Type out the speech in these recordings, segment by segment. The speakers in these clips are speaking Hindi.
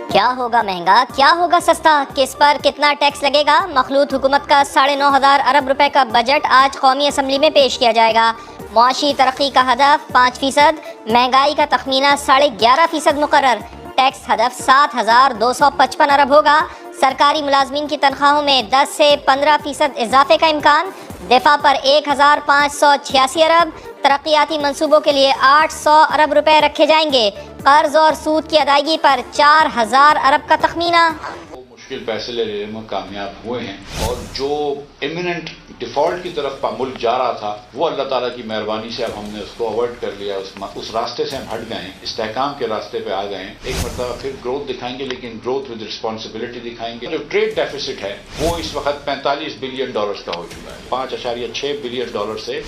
क्या होगा महंगा, क्या होगा सस्ता, किस पर कितना टैक्स लगेगा? मखलूत हुकूमत का 9,500 अरब रुपए का बजट आज कौमी असम्बली में पेश किया जाएगा। मुआशी तरक्की का हदफ 5%, महंगाई का तखमीना 11.5% मुकर्रर, टैक्स हदफ 7,255 अरब होगा। सरकारी मुलाजमीन की तनख्वाहों में 10 से 15% इजाफे का इम्कान, दिफा पर 1,586 अरब, तरक्याती मंसूबों के लिए 800 अरब रुपए रखे जाएंगे। कर्ज और सूद की अदायगी पर 4,000 अरब का तखमीना। मुश्किल फैसले लेने में कामयाब हुए हैं और जो इमिनेंट डिफॉल्ट की तरफ मुल्क जा रहा था वो अल्लाह ताला की मेहरबानी से अब हमने उसको अवॉइड कर लिया। उस रास्ते से हम हट गए हैं, इस्तेहकाम के रास्ते पे आ गए हैं। एक मरतबा फिर ग्रोथ दिखाएंगे, लेकिन ग्रोथ विद रिस्पॉन्सिबिलिटी दिखाएंगे। जो ट्रेड डेफिसिट है वो इस वक्त $45 बिलियन का हो चुका है। $5.6 बिलियन से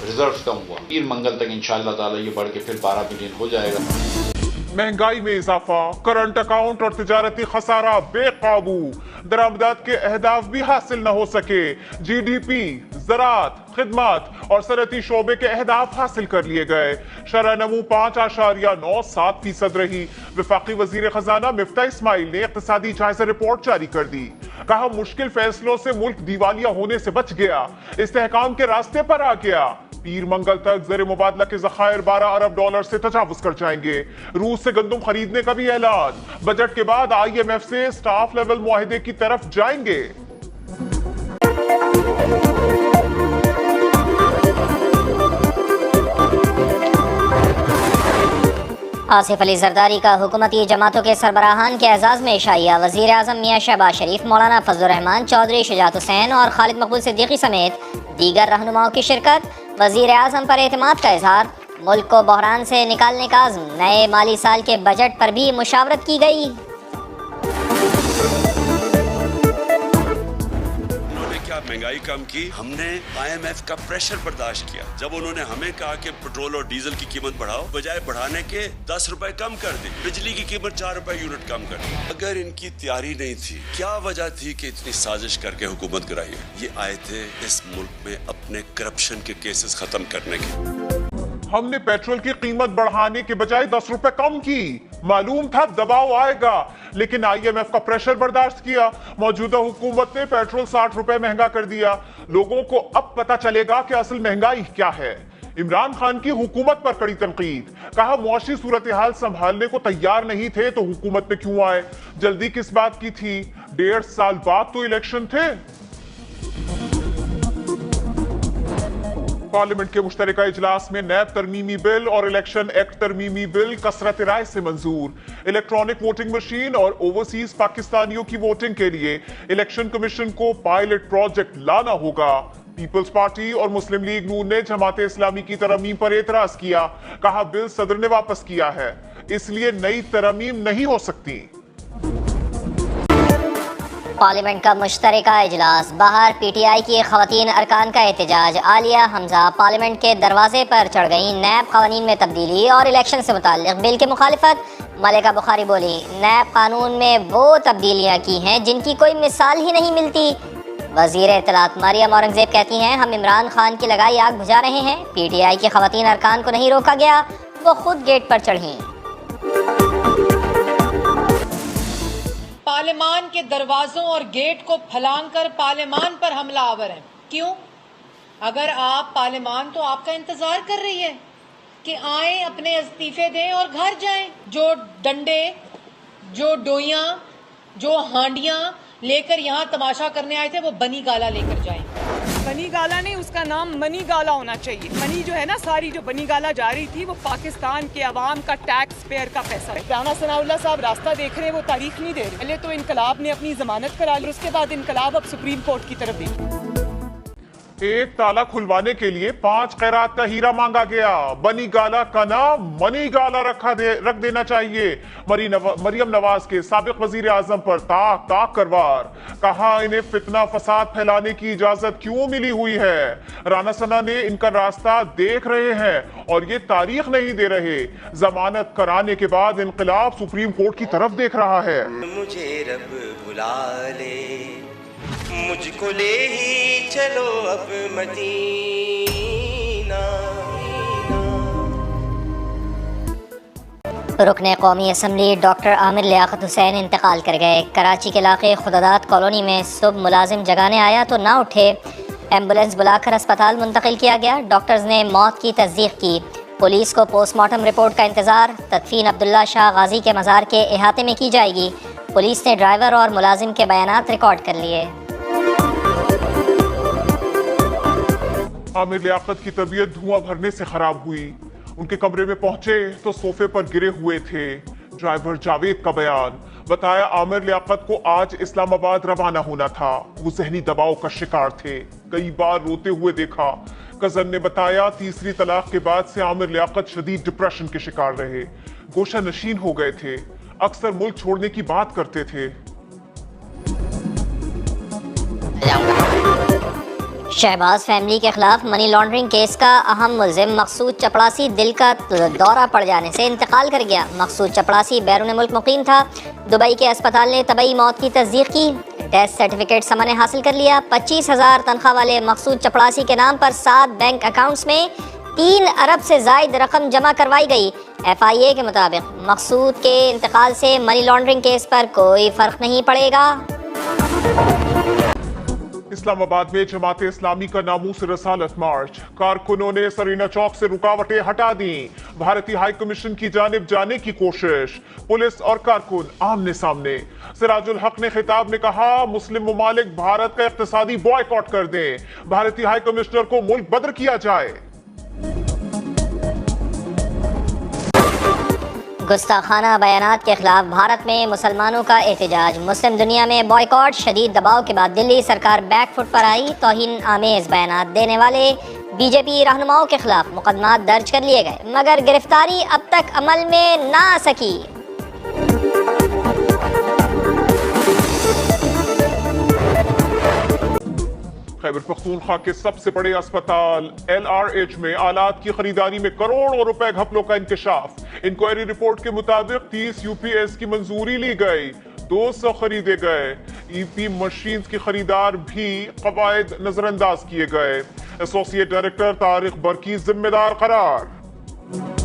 रिजर्व कम हुआ। पीर मंगल तक इंशाअल्लाह ताला ये बढ़ के फिर 12 बिलियन हो जाएगा। महंगाई में इजाफा, करंट अकाउंट और तिजारती खसारा बेकाबू, दरामदात के अहदाफ भी हासिल न हो सके। GDP, ज़राअत, खिदमत और सनती शोबे के अहदाफ हासिल कर लिए गए। शरह नमू 5.97% रही। वफाकी वजीर खजाना मिफ्ता इस्माइल ने इक्तिसादी जायजा रिपोर्ट जारी कर दी। कहा मुश्किल फैसलों से मुल्क दिवालिया होने से बच गया, इस्तेहकाम के रास्ते पर आ गया। पीर मंगल तक ज़र मुबादला के ज़खायर $12 अरब से तजावुज कर जाएंगे। रूस से गंदम खरीदने का भी ऐलान। बजट के बाद IMF से स्टाफ लेवल मुआहिदे की तरफ जाएंगे। आसिफ अली जरदारी का हुकूमती जमातों के सरबराहान के एजाज़ में शाइया। वज़ीर आज़म मियाँ शहबाज शरीफ, मौलाना फजलुर रहमान, चौधरी शुजात हुसैन और खालिद मकबूल सिद्दीकी समेत दीगर रहनुमाओं की शिरकत। वज़ीर आज़म पर एतमाद का इजहार। मुल्क को बहरान से निकालने का आज़म। नए माली साल के बजट पर भी मुशावरत की गई। महंगाई कम की, हमने IMF का प्रेशर बर्दाश्त किया। जब उन्होंने हमें कहा कि पेट्रोल और डीजल की कीमत बढ़ाओ, बजाय बढ़ाने के 10 रुपए कम कर दी। बिजली की कीमत 4 रुपए यूनिट कम कर दी। अगर इनकी तैयारी नहीं थी, क्या वजह थी कि इतनी साजिश करके हुकूमत गिराई? ये आए थे इस मुल्क में अपने करप्शन के केसेस खत्म करने के। हमने पेट्रोल की कीमत बढ़ाने के बजाय 10 रुपए कम की। मालूम था दबाव आएगा, लेकिन IMF का प्रेशर बर्दाश्त किया। मौजूदा हुकूमत ने पेट्रोल 60 रुपए महंगा कर दिया। लोगों को अब पता चलेगा कि असल महंगाई क्या है। इमरान खान की हुकूमत पर कड़ी तनकीद। कहा मुआशी सूरत हाल संभालने को तैयार नहीं थे तो हुकूमत में क्यों आए? जल्दी किस बात की थी? 1.5 साल बाद तो इलेक्शन थे। पार्लियामेंट के मुश्तरका इजलास में नैब तरमीमी बिल और इलेक्शन एक्ट तरमीमी बिल कसरत राय से मंजूर। इलेक्ट्रॉनिक वोटिंग मशीन और ओवरसीज पाकिस्तानियों की वोटिंग के लिए इलेक्शन कमीशन को पायलट प्रोजेक्ट लाना होगा। पीपल्स पार्टी और मुस्लिम लीग नून ने जमात इस्लामी की तरमीम पर एतराज किया। कहा बिल सदर ने वापस किया है, इसलिए नई तरमीम नहीं हो सकती। पार्लियामेंट का मुश्तरका इजलास, बाहर PTI की खवातीन अरकान का एहतजाज। आलिया हमजा पार्लियामेंट के दरवाजे पर चढ़ गई। नैब कानून में तब्दीली और इलेक्शन से मुताल्लिक बिल की मुखालिफत। मलिका बुखारी बोली, नैब कानून में वो तब्दीलियां की हैं जिनकी कोई मिसाल ही नहीं मिलती। वजीर इत्तलात मरियम औरंगजेब कहती हैं, हम इमरान खान की लगाई आग बुझा रहे हैं। PTI की खवातीन अरकान को नहीं रोका गया, वो खुद गेट पर चढ़ी। पार्लियामान के दरवाजों और गेट को फलांगकर पार्लियामान पर हमला आवर हैं। क्यों? अगर आप पार्लियामान तो आपका इंतजार कर रही है कि आए, अपने इस्तीफे दें और घर जाएं। जो डंडे, जो डोइयां, जो हांडियां लेकर यहाँ तमाशा करने आए थे, वो बनी गाला लेकर जाएं। बनी गाला नहीं, उसका नाम मनी गाला होना चाहिए। मनी जो है ना, सारी जो बनी गाला जा रही थी वो पाकिस्तान के अवाम का टैक्स पेयर का पैसा है। राना सनाउल्लाह साहब रास्ता देख रहे हैं, वो तारीख नहीं दे रहे। पहले तो इनकलाब ने अपनी जमानत करा ली, उसके बाद इनकलाब अब सुप्रीम कोर्ट की तरफ देखी। एक ताला खुलवाने के लिए 5 खैरात का हीरा मांगा गया। बनी गाला का नाम मनी गाला रख देना चाहिए। मरियम नवाज के साबिक वजीर आजम पर ताक ताक करवार। कहा इन्हें फितना फसाद फैलाने की इजाजत क्यों मिली हुई है? राना सना ने इनका रास्ता देख रहे हैं और ये तारीख नहीं दे रहे। जमानत कराने के बाद इनकलाब सुप्रीम कोर्ट की तरफ देख रहा है। मुझे रब बुला ले, मुझको ले ही चलो अब मदीना। रुकने कौमी असम्बली डॉक्टर आमिर लियाकत हुसैन इंतकाल कर गए। कराची के इलाके खुदादात कॉलोनी में सुबह मुलाजिम जगाने आया तो ना उठे। एम्बुलेंस बुलाकर अस्पताल मुंतकिल किया गया। डॉक्टर्स ने मौत की तस्दीक की। पुलिस को पोस्टमार्टम रिपोर्ट का इंतज़ार। तदफीन अब्दुल्ला शाह गाजी के मज़ार के अहाते में की जाएगी। पुलिस ने ड्राइवर और मुलाजिम के बयानात रिकॉर्ड कर लिए। आमिर लियाकत की तबीयत धुआं भरने से खराब हुई। उनके कमरे में पहुंचे तो सोफे पर गिरे हुए थे। ड्राइवर जावेद का बयान, बताया आमिर लियाकत को आज इस्लामाबाद रवाना होना था। वो जहनी दबाव का शिकार थे, कई बार रोते हुए देखा। कजन ने बताया तीसरी तलाक के बाद से आमिर लियाकत शदीद डिप्रेशन के शिकार रहे, गोशा नशीन हो गए थे, अक्सर मुल्क छोड़ने की बात करते थे। शहबाज फैमिली के खिलाफ मनी लॉन्ड्रिंग केस का अहम मुल्जिम मकसूद चपड़ासी दिल का दौरा पड़ जाने से इंतकाल कर गया। मकसूद चपड़ासी बैरून मुल्क मुकीम था। दुबई के अस्पताल ने तबई मौत की तस्दीक की। टेस्ट सर्टिफिकेट समा ने हासिल कर लिया। 25,000 तनख्वाह वाले मकसूद चपड़ासी के नाम पर 7 बैंक अकाउंट्स में 3 अरब से जायद रकम जमा करवाई गई। FIA के मुताबिक मकसूद के इंतकाल से मनी लॉन्ड्रिंग केस पर कोई फर्क नहीं पड़ेगा। इस्लामाबाद में जमात इस्लामी का नामूस रसालत मार्च। कारकुनों ने सरीना चौक से रुकावटें हटा दी। भारतीय हाई कमीशन की जानिब जाने की कोशिश। पुलिस और कारकुन आमने सामने। सिराजुल हक ने खिताब में कहा, मुस्लिम ममालिक भारत का इक्तिसादी बॉयकॉट कर दें। भारतीय हाई कमिश्नर को मुल्क बदर किया जाए। गुस्ताखाना बयानात के खिलाफ भारत में मुसलमानों का एहतजाज। मुस्लिम दुनिया में बॉयकॉट। शदीद दबाव के बाद दिल्ली सरकार बैकफुट पर आई। तौहीन आमेज बयानात देने वाले BJP रहनुमाओं के खिलाफ मुकदमात दर्ज कर लिए गए, मगर गिरफ्तारी अब तक अमल में ना आ सकी। खैबर पख्तूनख्वा के सबसे बड़े अस्पताल LRH में आलात की खरीदारी में करोड़ों रुपए घपलों का इंकशाफ। इंक्वायरी रिपोर्ट के मुताबिक 30 UPS की मंजूरी ली गई, 200 खरीदे गए। EP मशीन्स की खरीदार भी कवायद नजरअंदाज किए गए। एसोसिएट डायरेक्टर तारिक बरकी जिम्मेदार करार।